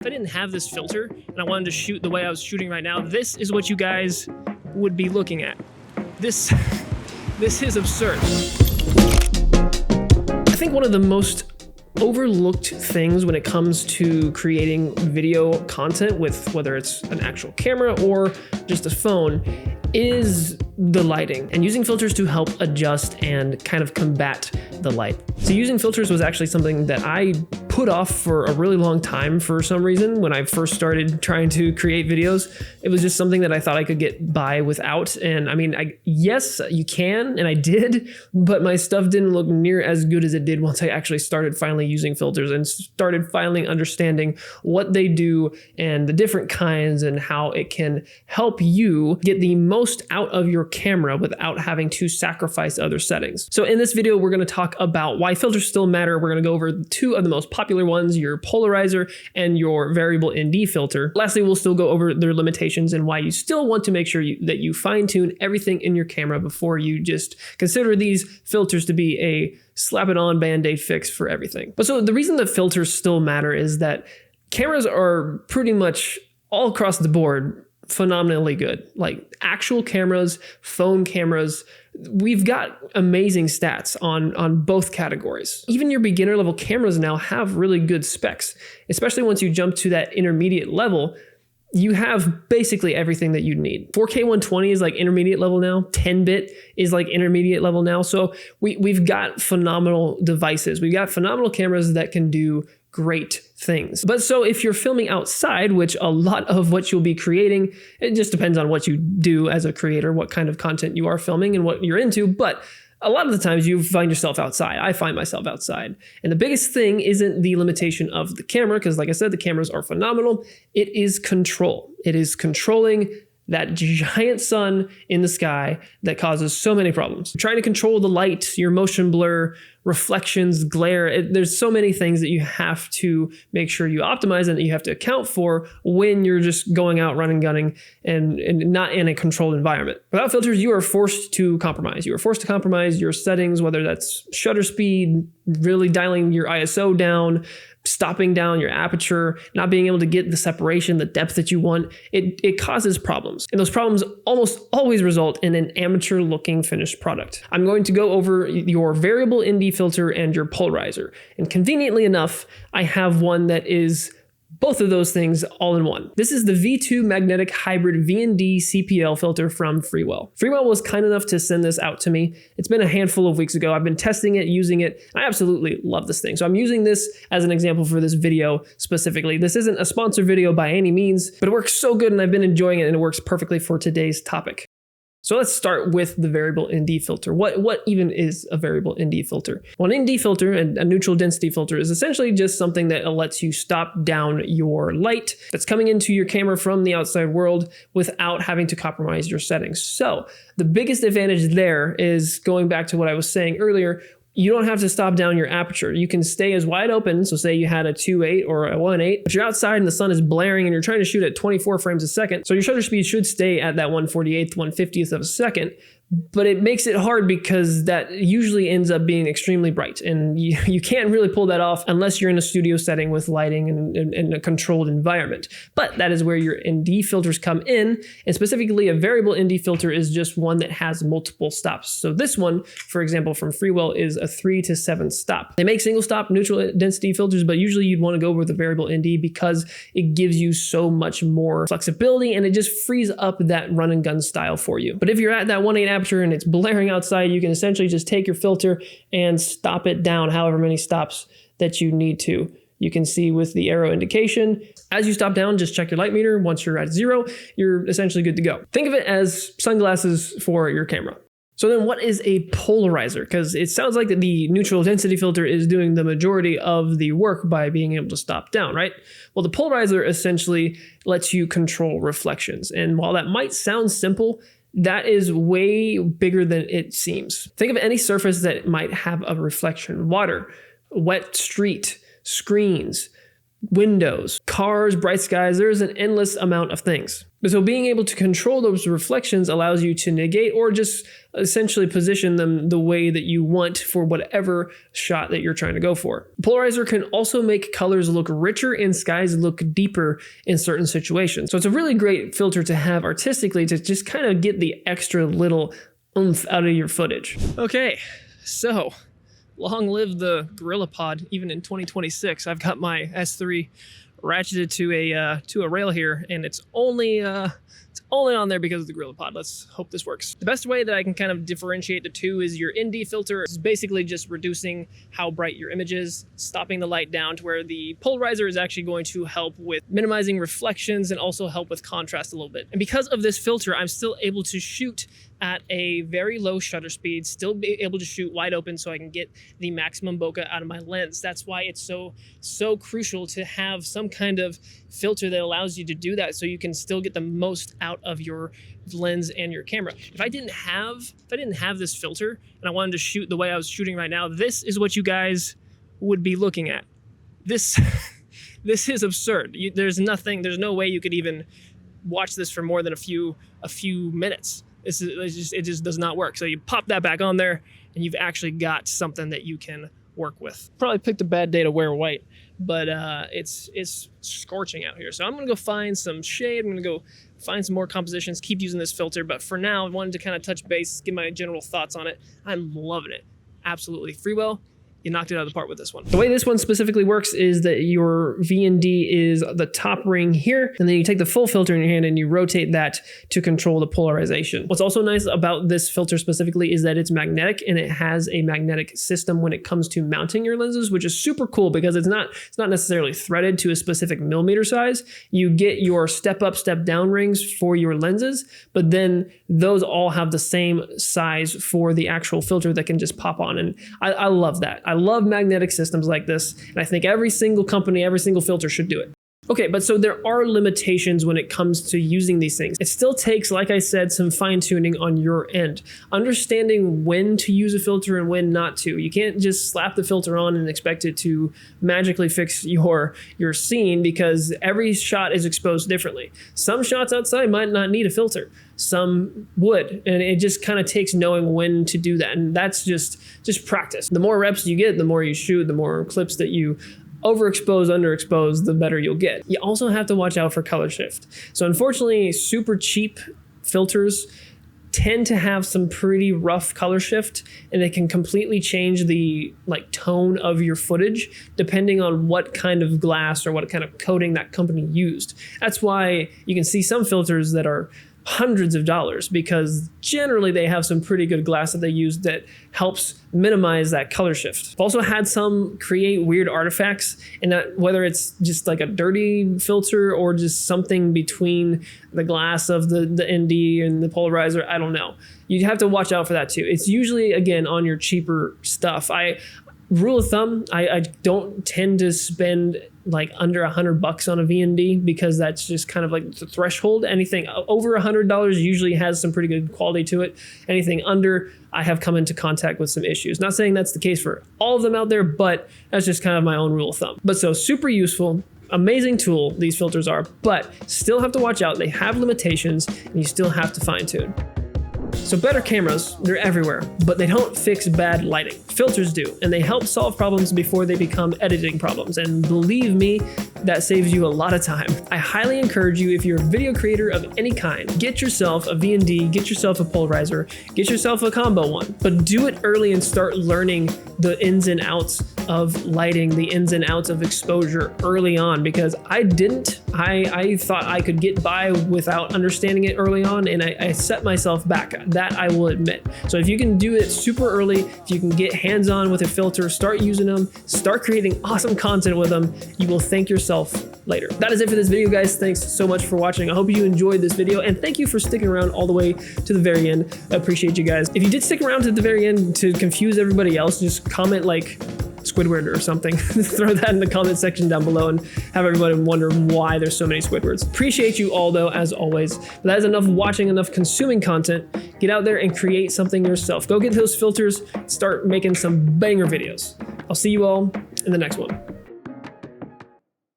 If I didn't have this filter and I wanted to shoot the way I was shooting right now, this is what you guys would be looking at. This is absurd. I think one of the most overlooked things when it comes to creating video content with whether it's an actual camera or just a phone is the lighting and using filters to help adjust and kind of combat the light. So using filters was actually something that I put off for a really long time for some reason. When I first started trying to create videos, it was just something that I thought I could get by without. And I mean, yes, you can, and I did, but my stuff didn't look near as good as it did once I actually started finally using filters and started finally understanding what they do and the different kinds and how it can help you get the most out of your camera without having to sacrifice other settings. So in this video, we're going to talk about why filters still matter. We're going to go over two of the most popular ones, your polarizer and your variable ND filter. Lastly, we'll still go over their limitations and why you still want to make sure that you fine tune everything in your camera before you just consider these filters to be a slap it on band-aid fix for everything. But so the reason that filters still matter is that cameras are pretty much all across the board phenomenally good. Like actual cameras, phone cameras, we've got amazing stats on both categories. Even your beginner level cameras now have really good specs, especially once you jump to that intermediate level. You have basically everything that you need. 4K 120 is like intermediate level now. 10-bit is like intermediate level now. So we've got phenomenal devices. We've got phenomenal cameras that can do great things. But so if you're filming outside, which a lot of what you'll be creating, it just depends on what you do as a creator, what kind of content you are filming and what you're into. But a lot of the times you find yourself outside. I find myself outside. And the biggest thing isn't the limitation of the camera, because like I said, the cameras are phenomenal. It is control. It is controlling that giant sun in the sky that causes so many problems. Trying to control the light, your motion blur, reflections, glare. There's so many things that you have to make sure you optimize and that you have to account for when you're just going out running, gunning, and not in a controlled environment. Without filters, you are forced to compromise. You are forced to compromise your settings, whether that's shutter speed, really dialing your ISO down, stopping down your aperture, not being able to get the separation, the depth that you want. It causes problems. And those problems almost always result in an amateur looking finished product. I'm going to go over your variable ND filter and your polarizer. And conveniently enough, I have one that is both of those things all in one. This is the V2 magnetic hybrid VND CPL filter from Freewell. Freewell was kind enough to send this out to me. It's been a handful of weeks ago. I've been testing it, using it. I absolutely love this thing. So I'm using this as an example for this video specifically. This isn't a sponsored video by any means, but it works so good and I've been enjoying it and it works perfectly for today's topic. So let's start with the variable ND filter. What even is a variable ND filter? Well, an ND filter, and a neutral density filter, is essentially just something that lets you stop down your light that's coming into your camera from the outside world without having to compromise your settings. So the biggest advantage there is going back to what I was saying earlier. You don't have to stop down your aperture. You can stay as wide open. So say you had a 2.8 or a 1.8, but you're outside and the sun is blaring and you're trying to shoot at 24 frames a second. So your shutter speed should stay at that 1/48th, 1/50th of a second. But it makes it hard because that usually ends up being extremely bright. And you can't really pull that off unless you're in a studio setting with lighting and a controlled environment. But that is where your ND filters come in. And specifically, a variable ND filter is just one that has multiple stops. So this one, for example, from Freewell is a 3 to 7 stop. They make single stop neutral density filters, but usually you'd want to go with a variable ND because it gives you so much more flexibility and it just frees up that run and gun style for you. But if you're at that 1.8 aperture and it's blaring outside, you can essentially just take your filter and stop it down however many stops that you need to. You can see with the arrow indication, as you stop down, just check your light meter. Once you're at 0, you're essentially good to go. Think of it as sunglasses for your camera. So then what is a polarizer? Because it sounds like that the neutral density filter is doing the majority of the work by being able to stop down, right? Well, the polarizer essentially lets you control reflections. And while that might sound simple, that is way bigger than it seems. Think of any surface that might have a reflection: water, wet street, screens, windows, cars, bright skies. There's an endless amount of things. So being able to control those reflections allows you to negate or just essentially position them the way that you want for whatever shot that you're trying to go for. Polarizer can also make colors look richer and skies look deeper in certain situations. So it's a really great filter to have artistically to just kind of get the extra little oomph out of your footage. Okay, so long live the GorillaPod. Even in 2026, I've got my S3 ratcheted to a rail here, and it's only on there because of the GorillaPod. Let's hope this works. The best way that I can kind of differentiate the two is your ND filter is basically just reducing how bright your image is, stopping the light down to where the polarizer is actually going to help with minimizing reflections and also help with contrast a little bit. And because of this filter, I'm still able to shoot at a very low shutter speed, still be able to shoot wide open so I can get the maximum bokeh out of my lens. That's why it's so crucial to have some kind of filter that allows you to do that so you can still get the most out of your lens and your camera. If I didn't have this filter and I wanted to shoot the way I was shooting right now, this is what you guys would be looking at. This is absurd. There's no way you could even watch this for more than a few minutes. It just does not work. So you pop that back on there and you've actually got something that you can work with. Probably picked a bad day to wear white, but it's scorching out here. So I'm gonna go find some shade. I'm gonna go find some more compositions, keep using this filter. But for now, I wanted to kind of touch base, give my general thoughts on it. I'm loving it. Absolutely. Freewell, you knocked it out of the park with this one. The way this one specifically works is that your VND is the top ring here, and then you take the full filter in your hand and you rotate that to control the polarization. What's also nice about this filter specifically is that it's magnetic, and it has a magnetic system when it comes to mounting your lenses, which is super cool because it's not necessarily threaded to a specific millimeter size. You get your step up, step down rings for your lenses, but then those all have the same size for the actual filter that can just pop on. And I love that. I love magnetic systems like this, and I think every single company, every single filter should do it. Okay, but so there are limitations when it comes to using these things. It still takes, like I said, some fine-tuning on your end. Understanding when to use a filter and when not to. You can't just slap the filter on and expect it to magically fix your scene, because every shot is exposed differently. Some shots outside might not need a filter. Some would, and it just kind of takes knowing when to do that, and that's just practice. The more reps you get, the more you shoot, the more clips that you overexpose, underexpose, the better you'll get. You also have to watch out for color shift. So unfortunately, super cheap filters tend to have some pretty rough color shift, and they can completely change the tone of your footage depending on what kind of glass or what kind of coating that company used. That's why you can see some filters that are hundreds of dollars, because generally they have some pretty good glass that they use that helps minimize that color shift. I've also had some create weird artifacts, and that whether it's just like a dirty filter or just something between the glass of the ND and the polarizer, I don't know. You have to watch out for that too. It's usually, again, on your cheaper stuff. Rule of thumb, I don't tend to spend under $100 on a VND, because that's just kind of like the threshold. Anything over $100 usually has some pretty good quality to it. Anything under, I have come into contact with some issues. Not saying that's the case for all of them out there, but that's just kind of my own rule of thumb. But so super useful, amazing tool these filters are, but still have to watch out. They have limitations, and you still have to fine tune. So better cameras, they're everywhere, but they don't fix bad lighting. Filters do, and they help solve problems before they become editing problems. And believe me, that saves you a lot of time. I highly encourage you, if you're a video creator of any kind, get yourself a VND, get yourself a polarizer, get yourself a combo one, but do it early and start learning the ins and outs of lighting, the ins and outs of exposure early on, because I didn't. I thought I could get by without understanding it early on, and I set myself back. That I will admit. So if you can do it super early, if you can get hands-on with a filter, start using them, start creating awesome content with them, you will thank yourself later. That is it for this video, guys. Thanks so much for watching. I hope you enjoyed this video, and thank you for sticking around all the way to the very end. I appreciate you guys. If you did stick around to the very end to confuse everybody else, just comment Squidward or something. Throw that in the comment section down below and have everybody wonder why there's so many Squidwards. Appreciate you all, though, as always. But that is enough watching, enough consuming content. Get out there and create something yourself. Go get those filters, start making some banger videos. I'll see you all in the next one.